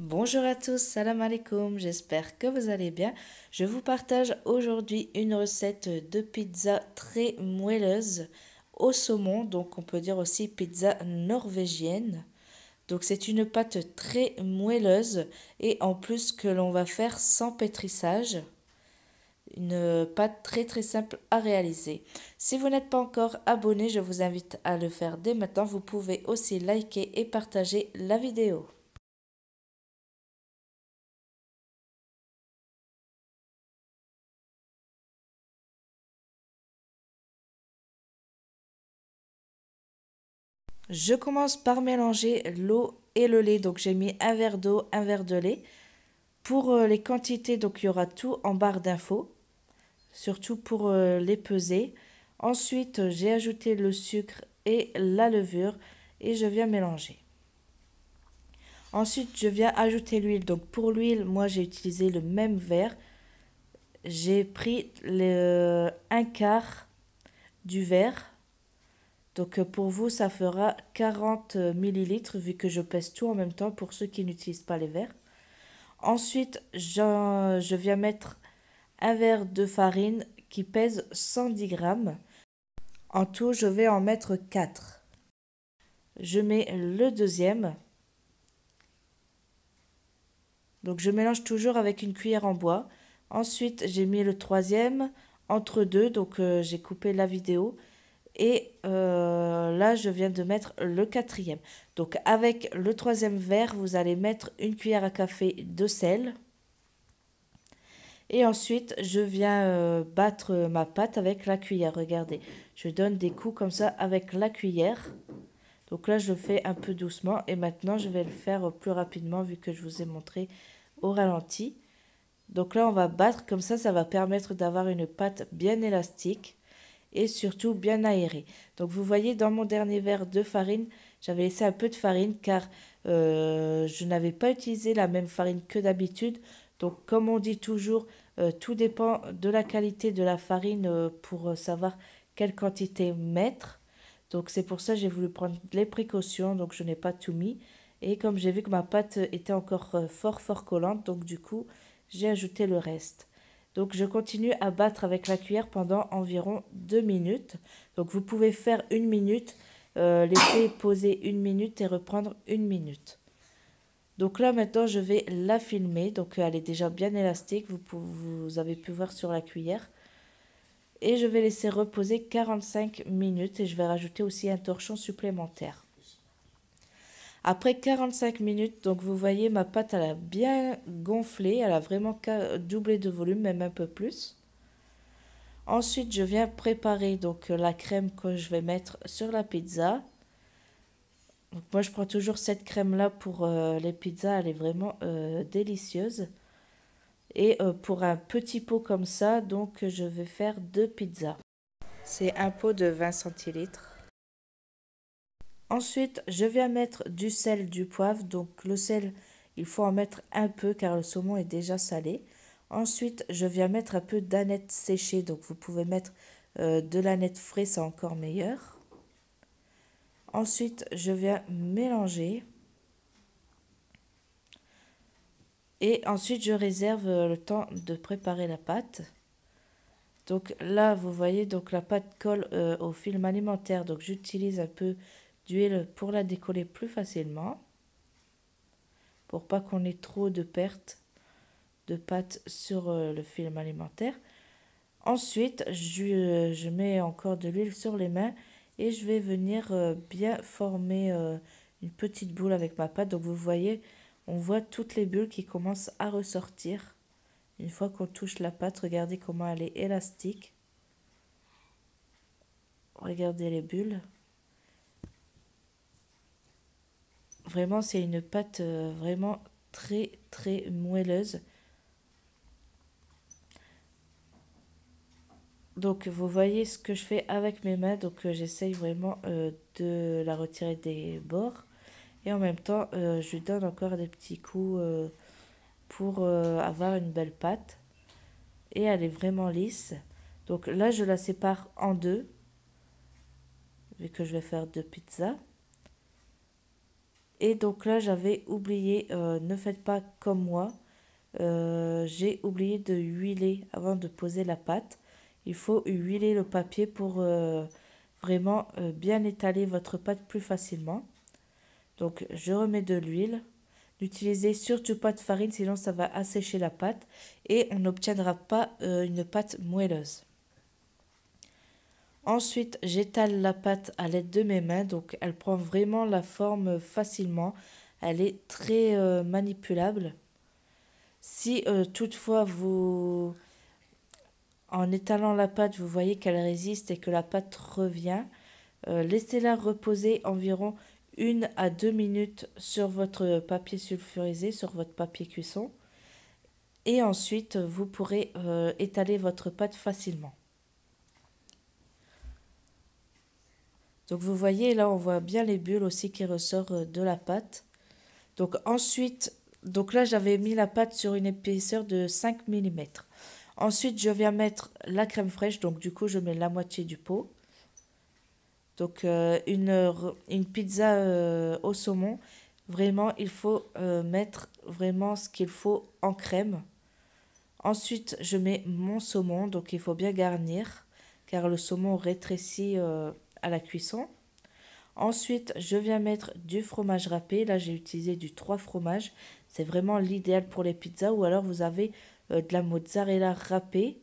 Bonjour à tous, salam alaikum, j'espère que vous allez bien. Je vous partage aujourd'hui une recette de pizza très moelleuse au saumon, donc on peut dire aussi pizza norvégienne. Donc c'est une pâte très moelleuse et en plus que l'on va faire sans pétrissage. Une pâte très très simple à réaliser. Si vous n'êtes pas encore abonné, je vous invite à le faire dès maintenant. Vous pouvez aussi liker et partager la vidéo. Je commence par mélanger l'eau et le lait. Donc j'ai mis un verre d'eau, un verre de lait. Pour les quantités, donc il y aura tout en barre d'infos, surtout pour les peser. Ensuite, j'ai ajouté le sucre et la levure et je viens mélanger. Ensuite, je viens ajouter l'huile. Donc pour l'huile, moi j'ai utilisé le même verre. J'ai pris un quart du verre. Donc pour vous, ça fera 40 millilitres vu que je pèse tout en même temps pour ceux qui n'utilisent pas les verres. Ensuite, je viens mettre un verre de farine qui pèse 110 grammes. En tout, je vais en mettre 4. Je mets le deuxième. Donc je mélange toujours avec une cuillère en bois. Ensuite, j'ai mis le troisième entre deux. Donc j'ai coupé la vidéo. Et là, je viens de mettre le quatrième. Donc avec le troisième verre, vous allez mettre une cuillère à café de sel. Et ensuite, je viens battre ma pâte avec la cuillère. Regardez, je donne des coups comme ça avec la cuillère. Donc là, je le fais un peu doucement. Et maintenant, je vais le faire plus rapidement vu que je vous ai montré au ralenti. Donc là, on va battre comme ça va permettre d'avoir une pâte bien élastique et surtout bien aérée. Donc vous voyez, dans mon dernier verre de farine, j'avais laissé un peu de farine car je n'avais pas utilisé la même farine que d'habitude. Donc comme on dit toujours, tout dépend de la qualité de la farine pour savoir quelle quantité mettre. Donc c'est pour ça que j'ai voulu prendre les précautions, donc je n'ai pas tout mis. Et comme j'ai vu que ma pâte était encore fort collante, donc du coup j'ai ajouté le reste. Donc je continue à battre avec la cuillère pendant environ 2 minutes. Donc vous pouvez faire 1 minute, laisser poser 1 minute et reprendre 1 minute. Donc là maintenant je vais la filmer. Donc elle est déjà bien élastique, vous avez pu voir sur la cuillère. Et je vais laisser reposer 45 minutes et je vais rajouter aussi un torchon supplémentaire. Après 45 minutes, donc vous voyez ma pâte elle a bien gonflé, elle a vraiment doublé de volume, même un peu plus. Ensuite, je viens préparer donc la crème que je vais mettre sur la pizza. Donc moi, je prends toujours cette crème-là pour les pizzas, elle est vraiment délicieuse. Et pour un petit pot comme ça, donc je vais faire 2 pizzas. C'est un pot de 20 centilitres. Ensuite, je viens mettre du sel, du poivre. Donc le sel, il faut en mettre un peu car le saumon est déjà salé. Ensuite, je viens mettre un peu d'aneth séchée. Donc vous pouvez mettre de l'aneth frais, c'est encore meilleur. Ensuite, je viens mélanger. Et ensuite, je réserve le temps de préparer la pâte. Donc là, vous voyez, donc la pâte colle au film alimentaire. Donc j'utilise un peu d'huile pour la décoller plus facilement. Pour pas qu'on ait trop de pertes de pâte sur le film alimentaire. Ensuite, je mets encore de l'huile sur les mains et je vais venir bien former une petite boule avec ma pâte. Donc vous voyez, on voit toutes les bulles qui commencent à ressortir. Une fois qu'on touche la pâte, regardez comment elle est élastique. Regardez les bulles. Vraiment, c'est une pâte vraiment très moelleuse. Donc vous voyez ce que je fais avec mes mains. Donc j'essaye vraiment de la retirer des bords. Et en même temps, je lui donne encore des petits coups pour avoir une belle pâte. Et elle est vraiment lisse. Donc là, je la sépare en deux, vu que je vais faire 2 pizzas. Et donc là, j'avais oublié, ne faites pas comme moi, j'ai oublié de huiler avant de poser la pâte. Il faut huiler le papier pour vraiment bien étaler votre pâte plus facilement. Donc je remets de l'huile. N'utilisez surtout pas de farine, sinon ça va assécher la pâte et on n'obtiendra pas une pâte moelleuse. Ensuite, j'étale la pâte à l'aide de mes mains, donc elle prend vraiment la forme facilement. Elle est très manipulable. Si toutefois en étalant la pâte, vous voyez qu'elle résiste et que la pâte revient, laissez-la reposer environ 1 à 2 minutes sur votre papier sulfurisé, sur votre papier cuisson. Et ensuite, vous pourrez étaler votre pâte facilement. Donc vous voyez, là, on voit bien les bulles aussi qui ressortent de la pâte. Donc ensuite, donc là, j'avais mis la pâte sur une épaisseur de 5 mm. Ensuite, je viens mettre la crème fraîche. Donc du coup, je mets la moitié du pot. Donc une pizza au saumon, vraiment, il faut mettre vraiment ce qu'il faut en crème. Ensuite, je mets mon saumon, donc il faut bien garnir, car le saumon rétrécit à la cuisson. Ensuite, je viens mettre du fromage râpé. Là, j'ai utilisé du 3 fromages. C'est vraiment l'idéal pour les pizzas. Ou alors, vous avez de la mozzarella râpée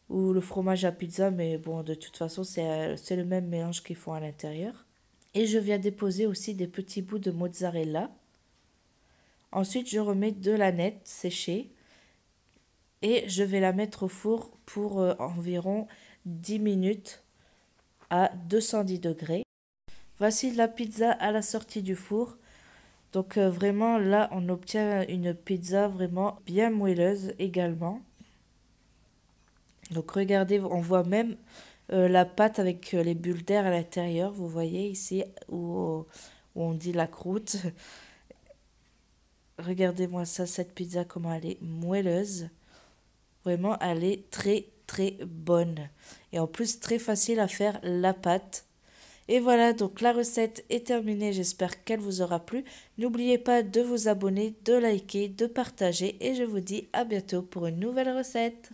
ou le fromage à pizza. Mais bon, de toute façon, c'est le même mélange qu'ils font à l'intérieur. Et je viens déposer aussi des petits bouts de mozzarella. Ensuite, je remets de la nette séchée. Et je vais la mettre au four pour environ 10 minutes à 210 degrés. Voici la pizza à la sortie du four. Donc vraiment là on obtient une pizza vraiment bien moelleuse également. Donc regardez, on voit même la pâte avec les bulles d'air à l'intérieur. Vous voyez ici où on dit la croûte. Regardez-moi ça, cette pizza, comment elle est moelleuse. Vraiment, elle est très très bonne. Et en plus, très facile à faire la pâte. Et voilà, donc la recette est terminée. J'espère qu'elle vous aura plu. N'oubliez pas de vous abonner, de liker, de partager. Et je vous dis à bientôt pour une nouvelle recette.